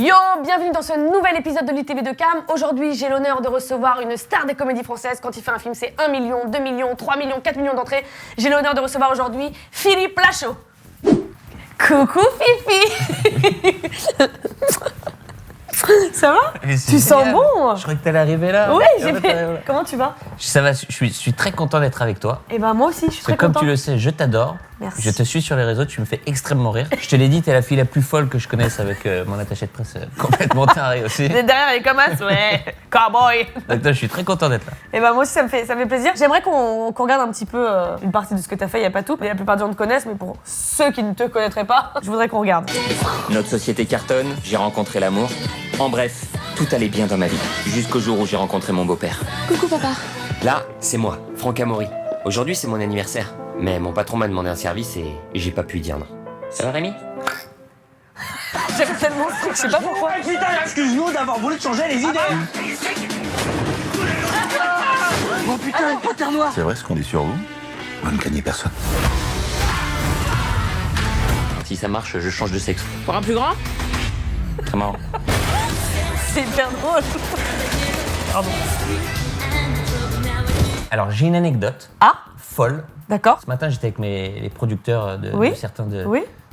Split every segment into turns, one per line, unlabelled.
Yo, bienvenue dans ce nouvel épisode de l'ITV de Cam. Aujourd'hui, j'ai l'honneur de recevoir une star des comédies françaises. Quand il fait un film, c'est 1 million, 2 millions, 3 millions, 4 millions d'entrées. J'ai l'honneur de recevoir aujourd'hui Philippe Lachaud. Coucou Fifi. Ça va? Tu sens bon?
Je croyais que t'allais arriver là.
Oui, j'ai fait. Comment tu vas?
Ça va, je suis très content d'être avec toi.
Et ben moi aussi, je suis très
Comme
content.
tu le sais, je t'adore.
Merci.
Je te suis sur les réseaux, tu me fais extrêmement rire. Je te l'ai dit, t'es la fille la plus folle que je connaisse avec mon attaché de presse complètement taré aussi.
Derrière les commas, ouais. Cowboy.
Donc toi, je suis très content d'être là.
Et ben moi aussi ça me fait plaisir. J'aimerais qu'on regarde un petit peu une partie de ce que t'as fait, il y a pas tout. Mais la plupart des gens te connaissent, mais pour ceux qui ne te connaîtraient pas, je voudrais qu'on regarde.
Notre société cartonne, j'ai rencontré l'amour. En bref, tout allait bien dans ma vie. Jusqu'au jour où j'ai rencontré mon beau-père.
Coucou papa.
Là, c'est moi, Franck Amaury. Aujourd'hui, c'est mon anniversaire. Mais mon patron m'a demandé un service et j'ai pas pu dire non. Ça va, Rémi?
J'aime tellement ce truc, je sais pas pourquoi.
Putain, excuse-nous d'avoir voulu te changer les idées. Oh putain, panthère noire.
C'est vrai ce qu'on dit sur vous? Vous ne craignez personne.
Si ça marche, je change de sexe.
Pour un plus grand?
Très marrant.
C'est hyper drôle. Pardon.
Alors, j'ai une anecdote
Ah,
folle.
d'accord.
Ce matin, j'étais avec les producteurs de
Oui.
certains de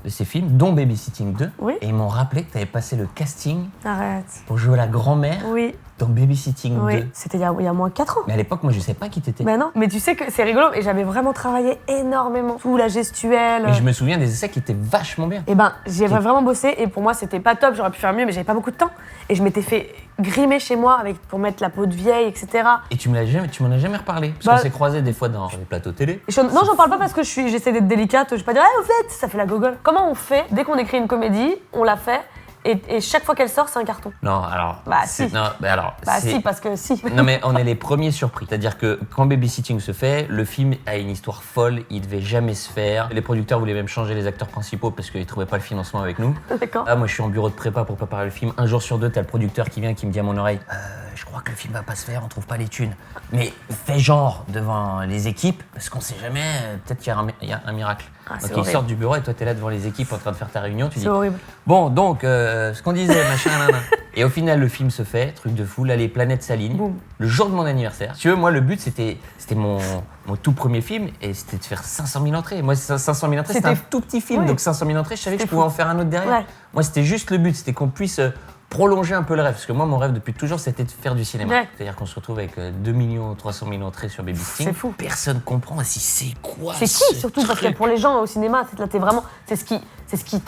ces films, dont Babysitting 2.
Oui.
Et ils m'ont rappelé que tu avais passé le casting
Arrête.
pour jouer la grand-mère
Oui,
dans Babysitting 2.
oui. C'était il y a moins 4 ans.
Mais à l'époque, moi, je savais pas qui t'étais.
Bah non, mais tu sais que c'est rigolo et j'avais vraiment travaillé énormément. Tout la gestuelle.
Mais je me souviens des essais qui étaient vachement bien.
Et ben, j'y avais vraiment bossé et pour moi c'était pas top, j'aurais pu faire mieux mais j'avais pas beaucoup de temps. Et je m'étais fait grimer chez moi pour mettre la peau de vieille, etc.
Et tu m'en as jamais reparlé. Parce
Bah-
qu'on s'est croisés des fois dans les plateaux télé.
Non, j'en parle pas parce que j'essaie d'être délicate, je vais pas dire, au fait, ça fait la gogole. Comment on fait, dès qu'on écrit une comédie, on la fait et chaque fois qu'elle sort, c'est un carton?
Non, alors.
Bah,
c'est-
si.
Non, bah alors.
Bah
c'est-
si, parce que si.
Non, mais on est les premiers surpris. C'est-à-dire que quand Babysitting se fait, le film a une histoire folle, il devait jamais se faire. Les producteurs voulaient même changer les acteurs principaux parce qu'ils trouvaient pas le financement avec nous.
D'accord.
Ah, moi, je suis en bureau de prépa pour préparer le film. Un jour sur deux, t'as le producteur qui vient qui me dit à mon oreille je crois que le film va pas se faire, on trouve pas les thunes. Mais fais genre devant les équipes parce qu'on sait jamais, peut-être qu'il y a un miracle.
Ah, c'est
Donc ils
horrible.
sortent du bureau et toi, t'es là devant les équipes en train de faire ta réunion. Tu dis
C'est horrible.
bon, donc, ce qu'on disait, machin, nanana. Et au final, le film se fait, truc de fou. Là, les planètes s'alignent.
Boum.
Le jour de mon anniversaire. Si tu veux, moi, le but, c'était mon tout premier film et c'était de faire 500 000 entrées. Moi, 500 000 entrées, c'était un
C'était-
tout petit film.
Oui.
Donc, 500 000 entrées, je savais que je
C'était
pouvais
fou.
en faire un autre derrière.
Ouais.
Moi, c'était juste le but. C'était qu'on puisse prolonger un peu le rêve. Parce que moi, mon rêve depuis toujours, c'était de faire du cinéma.
Ouais.
C'est-à-dire qu'on se retrouve avec 2 300 000 entrées sur Babysitting.
C'est fou.
Personne comprend si c'est quoi
C'est
ce
qui surtout parce que
truc.
pour les gens au cinéma, là t'es vraiment, c'est ce qui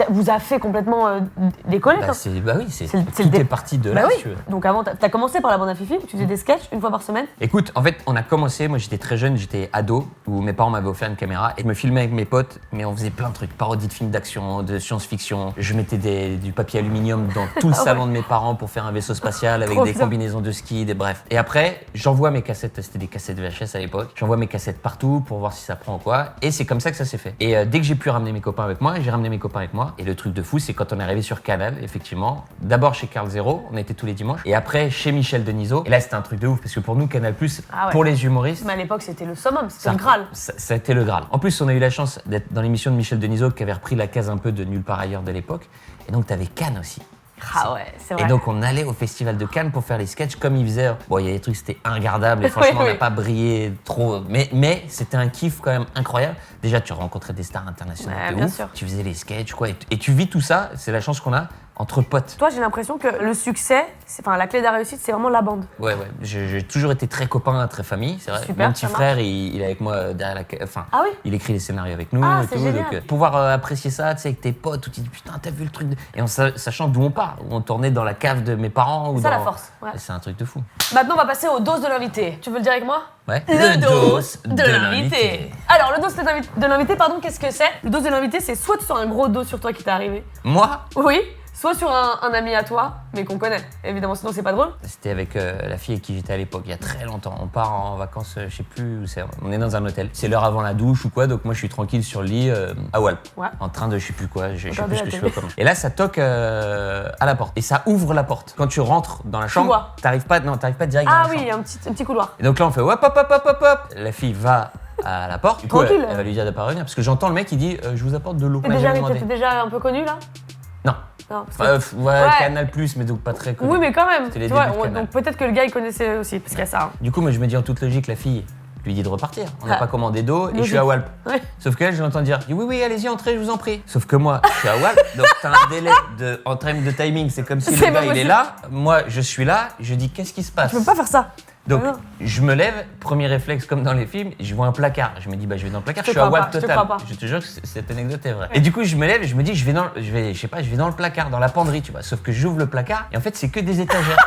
vous a fait complètement décoller.
Bah,
quoi.
c'est oui,
C'est le
tout
dé-
est parti de
Bah
là,
oui.
si tu veux.
Donc avant, t'as commencé par La Bande à Fifi où tu faisais des sketchs une fois par semaine.
Écoute, en fait, on a commencé, moi j'étais très jeune, j'étais ado, où mes parents m'avaient offert une caméra et je me filmais avec mes potes, mais on faisait plein de trucs, parodies de films d'action, de science-fiction. Je mettais du papier aluminium dans tout le
Ah ouais.
salon de mes parents pour faire un vaisseau spatial avec
Trop
des
bien.
combinaisons de ski, bref. Et après, j'envoie mes cassettes, c'était des cassettes VHS à l'époque, j'envoie mes cassettes partout pour voir si ça prend ou quoi, et c'est comme ça que ça s'est fait. Et dès que j'ai pu ramener mes copains avec moi, j'ai ramené mes copains avec moi, et le truc de fou, c'est quand on est arrivé sur Canal, effectivement, d'abord chez Carl Zero, on était tous les dimanches, et après chez Michel Denisot, et là c'était un truc de ouf, parce que pour nous, Canal+,
Ah ouais.
pour les humoristes,
Mais à l'époque c'était le summum, c'était le Graal.
ça a été le Graal. En plus, on a eu la chance d'être dans l'émission de Michel Denisot qui avait repris la case un peu de Nulle part ailleurs de l'époque. Et donc, t'avais Cannes aussi.
Ah ouais, c'est vrai.
Et donc, on allait au festival de Cannes pour faire les sketchs comme ils faisaient. Bon, il y a des trucs, c'était ingardable et franchement,
Oui,
on n'a
oui.
pas brillé trop. Mais c'était un kiff quand même incroyable. Déjà, tu rencontrais des stars internationales
Ouais,
de
bien
ouf.
sûr.
Tu faisais les sketchs, quoi. Et tu vis tout ça, c'est la chance qu'on a entre potes.
Toi, j'ai l'impression que le succès, la clé de la réussite, c'est vraiment la bande.
Ouais. J'ai toujours été très copain, très famille, c'est vrai.
Super,
Mon petit
ça
frère, il est avec moi derrière Enfin,
Ah oui.
il écrit les scénarios avec nous
Ah,
et
c'est
tout.
génial.
Donc, pouvoir apprécier ça, tu sais, avec tes potes, où tu te dis putain, t'as vu le truc Et en sachant d'où on part. Où on tournait dans la cave de mes parents. Ou
C'est ça,
dans...
la force, ouais.
C'est un truc de fou.
Maintenant, on va passer aux doses de l'invité. Tu veux le dire avec moi?
Ouais.
Le dos de l'invité. Alors, le dos de l'invité, pardon, qu'est-ce que c'est? Le dos de l'invité, c'est soit tu sens un gros dos sur toi qui t'est arrivé,
Moi,
oui, soit sur un ami à toi, mais qu'on connaît. Évidemment, sinon c'est pas drôle.
c'était avec la fille avec qui j'étais à l'époque, il y a très longtemps. On part en vacances, je sais plus où c'est. On est dans un hôtel. C'est l'heure avant la douche ou quoi, donc moi je suis tranquille sur le lit à Walp.
Ouais.
En train de je sais plus quoi, je sais
Regarder
plus ce
la
que je
télé.
fais. Et là, ça toque à la porte. Et ça ouvre la porte. Quand tu rentres dans la chambre,
vois.
t'arrives pas direct
Ah
dans la
oui,
chambre.
un petit couloir.
Et donc là, on fait hop, hop, hop, hop, hop, hop. La fille va à la porte. Du coup,
Tranquille.
elle va lui dire de pas revenir parce que j'entends le mec qui dit je vous apporte de l'eau.
T'es
On m'a
déjà,
jamais demandé.
t'étais déjà un peu connu là?
Non.
Non, parce que-
Ouais,
Ouais.
Canal+, mais donc pas très connu.
Oui, mais quand même.
C'était les
Tu vois,
débuts de Canal.
donc peut-être que le gars il connaissait aussi, parce qu'il y a ça. Hein.
Du coup, moi, je me dis en toute logique, la fille lui dit de repartir. On n'a
Ah.
pas commandé d'eau et je
Logique.
suis à Walp.
Ouais.
Sauf que là, je l'entends dire oui, allez-y, entrez, je vous en prie. Sauf que moi, je suis à Walp, donc t'as un délai en termes de timing. C'est comme si
C'est
le
pas
gars, il est
possible.
là, moi, je suis là, je dis qu'est-ce qui se passe.
Tu peux pas faire ça.
Donc,
Non.
je me lève, premier réflexe, comme dans les films, je vois un placard. Je me dis, je vais dans le placard,
Je
je
te
suis à
crois
Walp
pas, je te
total.
crois pas.
Je te jure que cette anecdote est vraie. Et du coup, je me lève et je me dis, je vais dans le placard, dans la penderie, tu vois. Sauf que j'ouvre le placard et en fait, c'est que des étagères.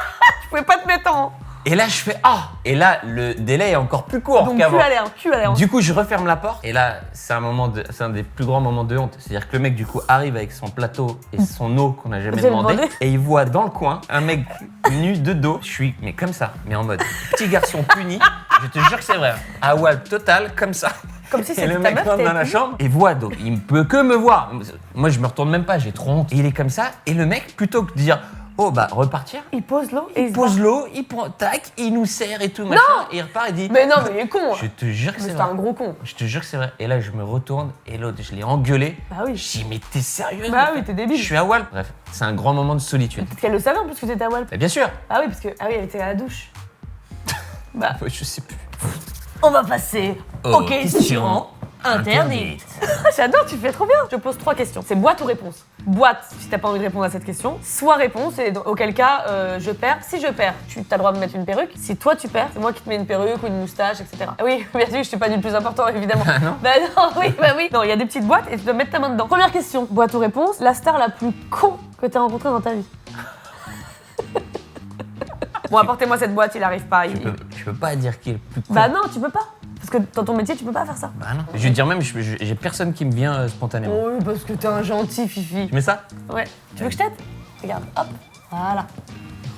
Tu pouvais pas te mettre en.
Et là, je fais ah. Et là, le délai est encore plus court
Donc
qu'avant.
cul à l'air.
Du coup, je referme la porte et là, c'est un des plus grands moments de honte. C'est-à-dire que le mec, du coup, arrive avec son plateau et son eau qu'on n'a jamais
J'ai
demandé
demandé.
et il voit dans le coin un mec nu de dos. Je suis, mais comme ça, mais en mode petit garçon puni. Je te jure que c'est vrai. À Walp total, comme ça.
Comme si
Et
c'était
le
ta
mec
meuf.
rentre dans
t'avais
la
plus.
chambre et voit, donc il ne peut que me voir. Moi, je me retourne même pas, j'ai trop honte. Et il est comme ça et le mec, plutôt que de dire oh repartir,
Il pose l'eau et
il pose l'eau, il prend tac, il nous sert et tout machin, et il repart et dit
Mais non, mais il est con.
je te jure que
Mais
c'est
c'est
vrai.
un gros con.
Je te jure que c'est vrai. Et là, je me retourne et l'autre, je l'ai engueulé.
Bah oui.
Je dis mais t'es sérieux?
Bah oui, t'es débile.
Je suis à Walp. Bref, c'est un grand moment de solitude.
Peut-être qu'elle le savait en plus que t'étais à Walp.
Mais bien sûr.
Ah oui, parce que elle était à la douche. Bah,
Ouais, je sais plus.
on va passer
aux questions
interdites. J'adore, tu fais trop bien. Je pose 3 questions. C'est boîte ou réponse? Boîte, si t'as pas envie de répondre à cette question. Soit réponse, et auquel cas, je perds. Si je perds, tu as le droit de me mettre une perruque. Si toi tu perds, c'est moi qui te mets une perruque ou une moustache, etc. Ah oui, bien sûr, je suis pas du plus important, évidemment.
Ah non?
Bah non, oui, bah oui. Non, il y a des petites boîtes et tu dois mettre ta main dedans. Première question, boîte ou réponse, la star la plus con que t'as rencontrée dans ta vie. Bon, apportez-moi cette boîte, il arrive pas.
Je peux pas dire qui est le plus con.
Bah non, tu peux pas. Parce que dans ton métier, tu peux pas faire ça.
Bah non. Je vais te dire même, j'ai personne qui me vient spontanément.
Oui, parce que t'es un gentil, Fifi.
Tu mets ça?
Ouais. Tu veux que je t'aide? Regarde, hop. Voilà.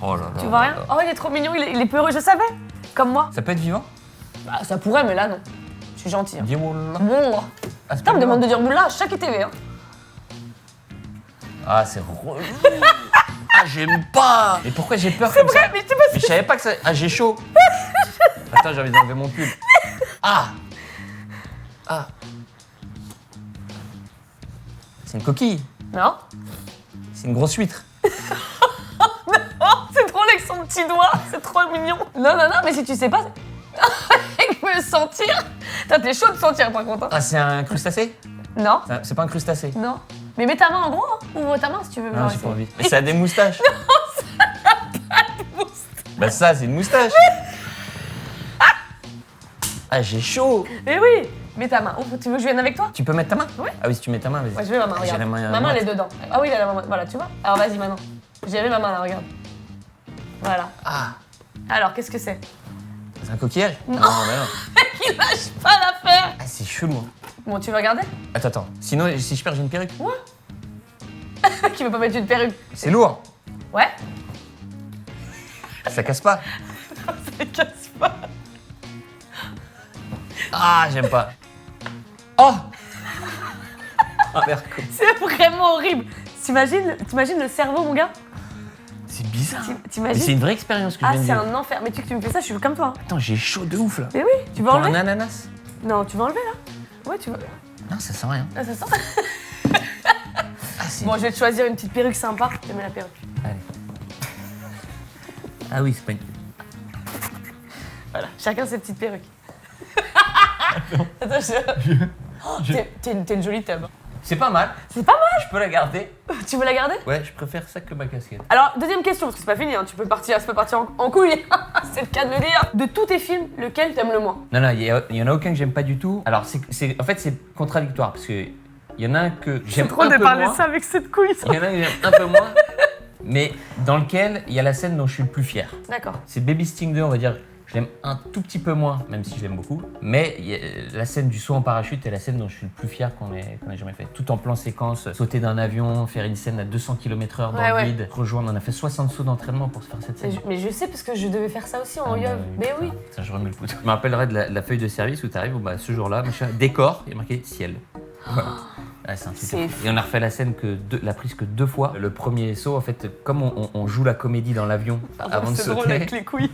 Oh là là.
Tu vois rien? Oh, il est trop mignon, il est peureux, je savais. Comme moi.
Ça peut être vivant?
Bah, ça pourrait, mais là, non. Je suis gentil. Hein.
Dis oh là là.
Bon.
Ah, c'est
Putain,
pas
me demande de
vivant.
dire boula à chaque TV. Hein.
Ah, c'est relou. Ah, j'aime pas. Mais pourquoi j'ai peur comme ça?
Ouais, mais je sais pas
Mais je savais pas que ça. Ah, j'ai chaud. Attends, j'ai envie d'enlever mon pull. Ah. Ah. C'est une coquille.
Non.
C'est une grosse huître.
Oh, c'est drôle avec son petit doigt, c'est trop mignon. Non, non, non, mais si tu sais pas. Il peut sentir. Putain, t'es chaud de sentir par contre. Hein.
Ah, c'est un crustacé?
Non,
C'est pas un crustacé.
non. Mais mets ta main en gros, hein. Ouvre ta main si tu veux.
Non,
genre,
j'ai pas
essayer.
envie. Mais ça a des moustaches. Bah ça, c'est une moustache. Ah, j'ai chaud.
Mais oui, mets ta main. Ouvre, tu veux que je vienne avec toi?
Tu peux mettre ta main?
Ouais.
Ah oui, si tu mets ta main, vas-y.
Ouais, je mets ma main,
J'ai
regarde.
la main,
Ma main, elle est
moite.
dedans. Ah oui, il a la main. Voilà, tu vois? Alors vas-y maintenant. J'ai mis ma main là, regarde. Voilà.
Ah,
Alors, qu'est-ce que c'est?
c'est un coquillage? Non, bah non.
Il lâche pas l'affaire.
Ah, c'est chelou. Hein.
Bon, tu veux regarder?
Attends. Sinon, si je perds, j'ai une perruque.
Qui veut pas mettre une perruque?
C'est lourd.
Ouais.
Ça casse pas.
Ça casse pas.
Ah, j'aime pas. Oh. Ah, merde.
C'est vraiment horrible. T'imagines le cerveau, mon gars?
C'est bizarre. Mais
T'imagines?
c'est une vraie expérience que je
Ah,
viens de
c'est
vivre.
un enfer. Mais tu me fais ça, je suis comme toi. Hein.
Attends, j'ai chaud de ouf là.
Mais oui, tu veux
Pour un
enlever?
ananas?
Non, tu veux enlever là? Ouais, tu veux.
Non, ça sent rien.
Ah, ça sent.
Ah, c'est...
Bon, je vais te choisir une petite perruque sympa. Je te mets la perruque.
Allez. Ah oui, c'est pas une...
Voilà, chacun ses petites perruques. Attends, t'es une jolie tub.
C'est pas mal.
C'est pas mal.
Je peux la garder.
Tu veux la garder?
Ouais, je préfère ça que ma casquette.
Alors, deuxième question, parce que c'est pas fini, hein. Ça peut partir en couille. C'est le cas de le dire. De tous tes films, lequel t'aimes le moins?
Non, il y en a aucun que j'aime pas du tout. Alors, en fait, c'est contradictoire parce que il y en a un que j'aime un peu moins.
avec cette couille, ça.
Il y en a un que j'aime un peu moins, mais dans lequel il y a la scène dont je suis le plus fier.
D'accord.
C'est Baby Sting 2, on va dire. Je l'aime un tout petit peu moins, même si je l'aime beaucoup. Mais la scène du saut en parachute est la scène dont je suis le plus fier qu'on ait jamais fait. Tout en plan séquence, sauter d'un avion, faire une scène à 200 km/h dans
Ouais,
le
ouais.
vide, rejoindre. On a fait 60 sauts d'entraînement pour se faire cette scène.
Mais je sais, parce que je devais faire ça aussi en
Ah,
YOLO.
bah
Mais
putain,
oui.
Putain, je remets le pouce. Je me rappellerai de la feuille de service où tu arrives, ce jour-là, machin, décor, il y a marqué ciel. Voilà. Ah, c'est un truc
C'est
de fou. Et on a refait la scène la prise que 2 fois. Le premier saut, en fait, comme on joue la comédie dans l'avion avant de
C'est drôle
sauter.
avec les couilles.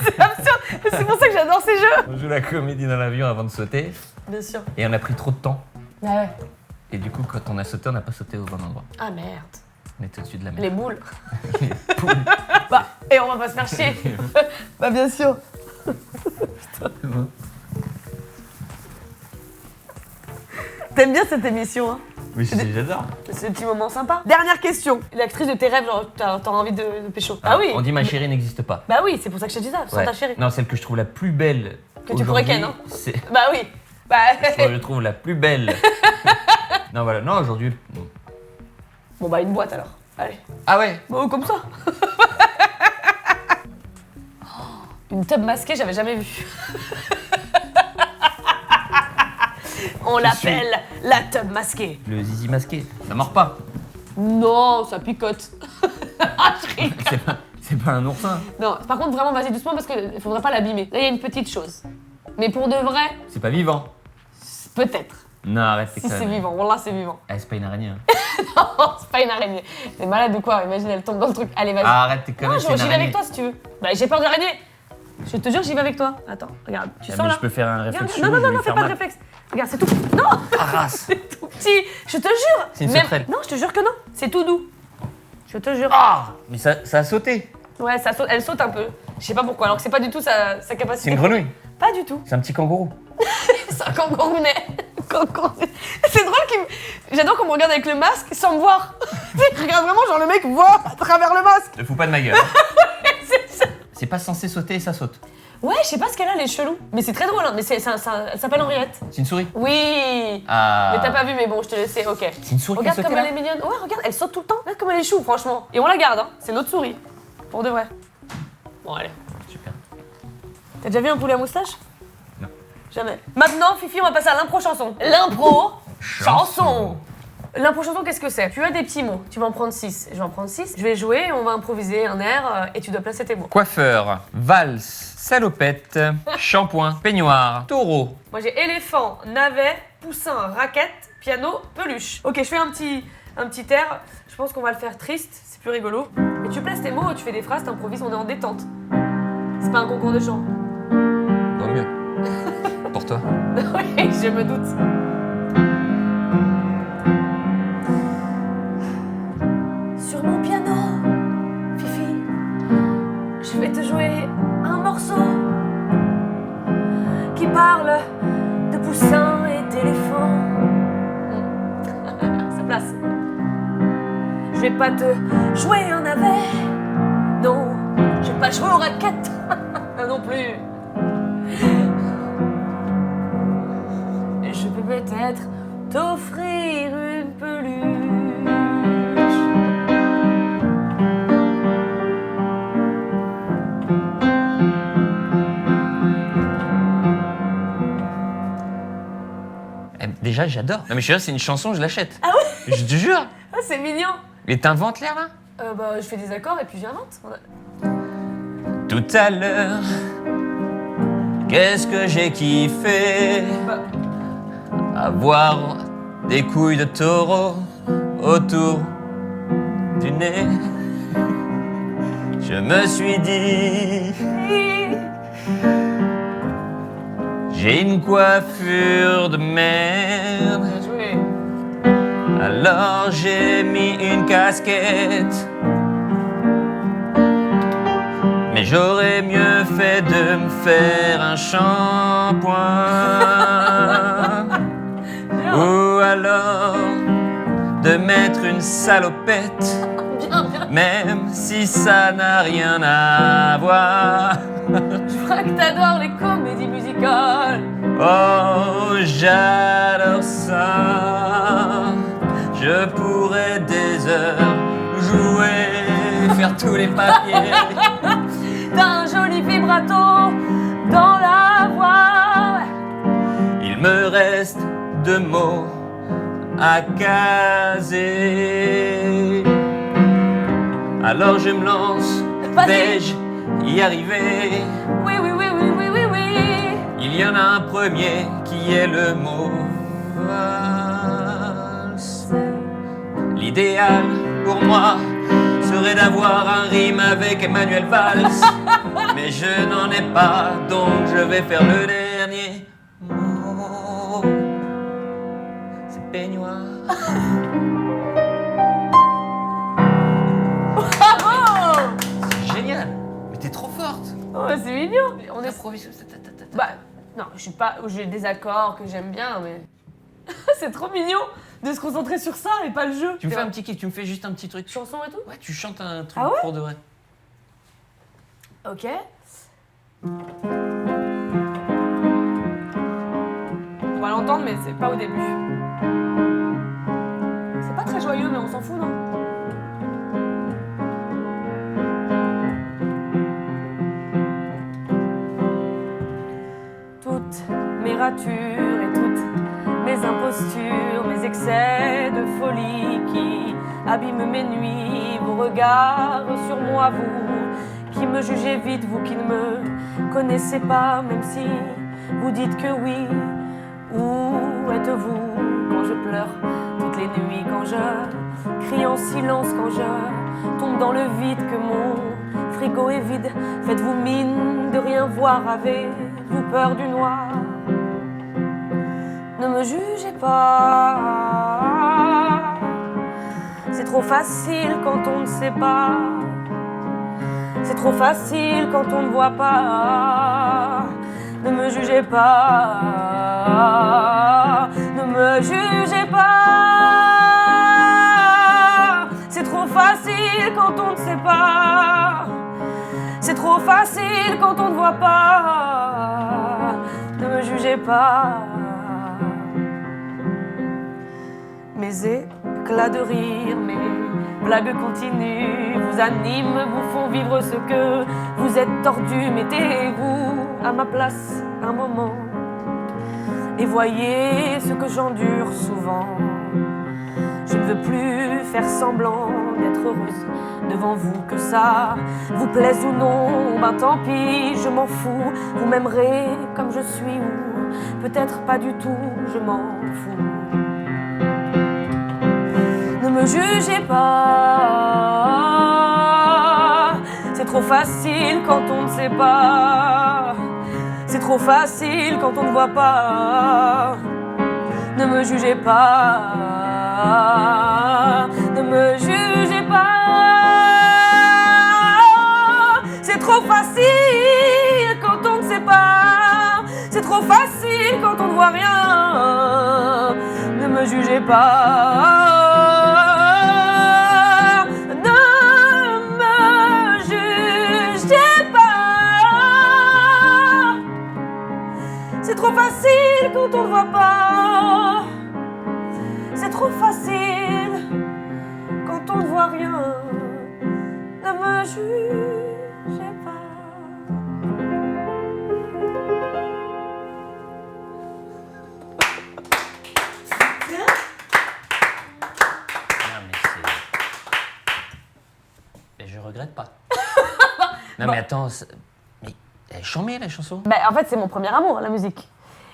C'est absurde. C'est pour ça que j'adore ces jeux.
On joue la comédie dans l'avion avant de sauter.
Bien sûr.
Et on a pris trop de temps.
Ah ouais.
Et du coup, quand on a sauté, on n'a pas sauté au bon endroit.
Ah merde.
On est au-dessus de la mer.
Les boules. Bah, et on va pas se faire chier. Bah, bien sûr. T'aimes bien cette émission, hein?
Oui, j'adore.
C'est un petit moment sympa. Dernière question. L'actrice de tes rêves, genre, t'as envie de pécho. Ah oui.
On dit ma chérie n'existe pas.
Bah oui, c'est pour ça que je te dis ça, sans
Ouais.
ta chérie.
Non, celle que je trouve la plus belle.
Que tu pourrais ken, hein.
C'est.
Bah oui. Bah.
Je trouve la plus belle. Non, voilà. Non, aujourd'hui.
Bon bah une boîte alors. Allez.
Ah ouais.
Bon, comme ça. Une tub masquée, j'avais jamais vu. On l'appelle la tub masquée.
Le zizi masqué. Ça mord pas.
Non, ça picote. Ah, je rigole.
C'est pas un oursin.
Non, par contre, vraiment, vas-y doucement parce qu'il faudrait pas l'abîmer. Là, il y a une petite chose. Mais pour de vrai,
C'est pas vivant.
peut-être.
Non, arrête,
Si c'est vivant. Bon, là, c'est vivant.
Ah, c'est pas une araignée. Hein.
Non, c'est pas une araignée. T'es malade ou quoi? Imagine, elle tombe dans le truc. Allez, vas-y.
Ah, arrête tes
non,
conneries, c'est une
j'y vais
araignée.
avec toi si tu veux. Bah, j'ai peur d'araignée. Je te jure, j'y vais avec toi. Attends, regarde. Tu
Ah,
sens
mais
là?
je peux faire un
Regarde,
réflexe.
non, non,
je vais
non,
lui
fais
faire
pas de
mal.
réflexe. Regarde, c'est tout. Non!
Ah, race.
C'est tout petit. Je te jure.
C'est une
Même-
sauterelle.
Non, je te jure que non. C'est tout doux. Je te jure.
Ah, mais ça a sauté.
Ouais, ça saute, elle saute un peu. Je sais pas pourquoi, alors que c'est pas du tout sa capacité.
C'est une grenouille.
Pas du tout.
C'est un petit kangourou.
C'est un kangourounet. C'est drôle j'adore qu'on me regarde avec le masque sans me voir. Je regarde vraiment, genre le mec voit à travers le masque.
Ne fous pas de ma gueule.
C'est ça.
C'est pas censé sauter et ça saute.
Ouais, je sais pas ce qu'elle a, elle est chelou. Mais c'est très drôle, hein. Mais elle s'appelle Henriette.
C'est une souris.
Oui.
Ah.
Mais t'as pas vu, mais bon, je te laisse, ok.
C'est une souris qui a
Regarde
sauté
comme
là.
elle est mignonne. Ouais, regarde, elle saute tout le temps. Regarde comme elle est chou, franchement. Et on la garde, hein. C'est notre souris. Pour de vrai. Bon, allez.
Super.
T'as déjà vu un poulet à moustache?
Non.
Jamais. Maintenant, Fifi, on va passer à l'impro chanson. L'impro chanson. L'impro chanson, qu'est-ce que c'est? Tu as des petits mots. Tu vas en prendre 6. Je vais en prendre 6. Je vais jouer, on va improviser un air et tu dois placer tes mots.
Coiffeur, valse, salopette, shampoing, peignoir, taureau.
Moi, j'ai éléphant, navet, poussin, raquette, piano, peluche. Ok, je fais un petit air. Je pense qu'on va le faire triste. C'est plus rigolo. Mais tu places tes mots, tu fais des phrases, t'improvises, on est en détente. C'est pas un concours de chant.
Tant mieux. Pour toi.
Oui, je me doute. Sur mon piano, Fifi, je vais te jouer un morceau qui parle de poussins et d'éléphants. Ça place. Je vais pas te jouer un navet, non, je vais pas jouer aux raquettes non plus. Je peux peut-être t'offrir une peluche.
Déjà, j'adore. Non, mais je suis sûr, c'est une chanson, je l'achète.
Ah ouais?
Je te jure.
Ah, c'est mignon.
Mais t'inventes l'air là?
Bah, je fais des accords et puis j'invente.
Tout à l'heure, qu'est-ce que j'ai kiffé
Bah,
avoir des couilles de taureau autour du nez. Je me suis dit, j'ai une coiffure de merde.
bien joué.
Alors j'ai mis une casquette. Mais j'aurais mieux fait de me faire un shampoing. Ou alors de mettre une salopette.
Bien, bien.
Même si ça n'a rien à voir.
Je crois que t'adores les comédies musicales.
Oh, j'adore ça. Je pourrais des heures jouer, faire tous les papiers.
T'as un joli vibrato dans la voix.
Il me reste 2 mots à caser. Alors je me lance,
Vas-y.
vais-je y arriver?
Oui, oui, oui, oui, oui, oui, oui.
Il y en a un premier qui est le mot valse. L'idéal pour moi serait d'avoir un rime avec Emmanuel Valls. Mais je n'en ai pas, donc je vais faire le dernier mot. C'est peignoir. improvises.
Bah, non, je suis pas. J'ai des accords que j'aime bien, mais. C'est trop mignon de se concentrer sur ça et pas le jeu.
Tu me fais un petit kick, tu me fais juste un petit truc.
Chanson et tout?
Ouais, tu chantes un truc
Ah ouais
pour de vrai.
Ok. On va l'entendre, mais c'est pas au début. C'est pas très joyeux, mais on s'en fout, non? Toutes mes ratures et toutes mes impostures, mes excès de folie qui abîment mes nuits, vos regards sur moi, vous qui me jugez vite, vous qui ne me connaissez pas, même si vous dites que oui. Où êtes-vous quand je pleure toutes les nuits, quand je crie en silence, quand je tombe dans le vide, que mon frigo est vide? Faites-vous mine de rien voir, avez-vous peur du noir? Ne me jugez pas, c'est trop facile quand on ne sait pas. C'est trop facile quand on ne voit pas. Ne me jugez pas, ne me jugez pas. C'est trop facile quand on ne sait pas. C'est trop facile quand on ne voit pas. Ne me jugez pas. Mes éclats de rire, mes blagues continues vous animent, vous font vivre ce que vous êtes tordu. Mettez-vous à ma place un moment et voyez ce que j'endure souvent. Je ne veux plus faire semblant d'être heureuse devant vous, que ça vous plaise ou non, ben tant pis, je m'en fous. Vous m'aimerez comme je suis ou peut-être pas du tout, je m'en fous. Ne me jugez pas, c'est trop facile quand on ne sait pas. C'est trop facile quand on ne voit pas. Ne me jugez pas, ne me jugez pas. C'est trop facile quand on ne sait pas. C'est trop facile quand on ne voit rien. Ne me jugez pas. C'est trop facile quand on ne voit pas. C'est trop facile quand on ne voit rien. Ne me jugez pas.
Mais je regrette pas. Non mais attends, mais elle est chambée la chanson.
Bah, en fait, c'est mon premier amour, la musique.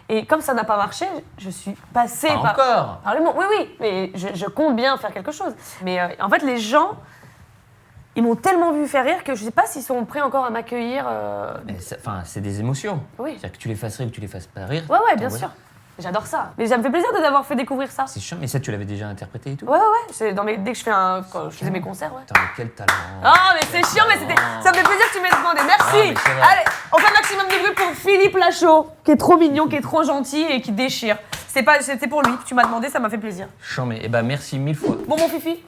Et comme ça n'a pas marché, je suis passée
Pas encore.
par le monde. Oui, oui, mais je compte bien faire quelque chose. Mais en fait, les gens, ils m'ont tellement vu faire rire que je sais pas s'ils sont prêts encore à m'accueillir.
Mais enfin, c'est des émotions.
Oui.
C'est-à-dire que tu les fasses rire ou que tu les fasses pas rire.
Ouais, ouais, bien
t'en
sûr. J'adore ça. Mais ça me fait plaisir de t'avoir fait découvrir ça.
C'est chiant, mais ça tu l'avais déjà interprété et tout.
Ouais, ouais, ouais. C'est dès que je fais quand je faisais mes concerts, ouais.
Attends, mais quel talent.
Ah, mais c'est chiant, mais ça me fait plaisir que tu m'aies demandé. Merci.
Ah, mais c'est vrai.
Allez, on fait un maximum de bruit pour Philippe Lachaud, qui est trop mignon, qui est trop gentil et qui déchire. C'était pour lui que tu m'as demandé, ça m'a fait plaisir.
Chambé. Eh ben merci 1000 fois.
Bon, mon Fifi,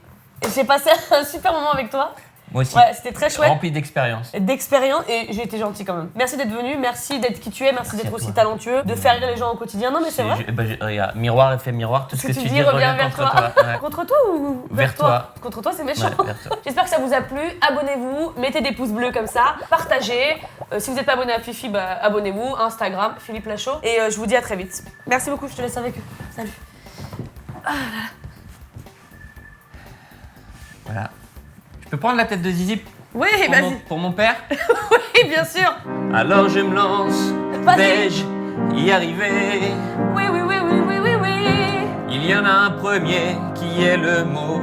j'ai passé un super moment avec toi.
Moi aussi.
Ouais, c'était très chouette.
Rempli d'expérience.
D'expérience, et j'ai été gentil quand même. Merci d'être venu, merci d'être qui tu es, merci d'être
à
aussi
toi.
talentueux, de faire rire les gens au quotidien. Non, mais c'est vrai.
Regarde, miroir, effet miroir, tout ce que tu dis
revient
revient
vers
contre
toi.
toi. Ouais.
Contre toi ou
Vers toi.
Contre toi, c'est méchant.
Ouais, vers toi.
J'espère que ça vous a plu. Abonnez-vous, mettez des pouces bleus comme ça, partagez. Si vous n'êtes pas abonné à Fifi, bah, abonnez-vous. Instagram, Philippe Lachaud. Et je vous dis à très vite. Merci beaucoup, je te laisse avec eux. Salut.
Voilà. Je peux prendre la tête de Zizi
Oui, vas-y.
pour mon père?
Oui, bien sûr.
Alors je me lance,
Vas-y.
vais-je y arriver?
Oui, oui, oui, oui, oui, oui, oui.
Il y en a un premier qui est le mot.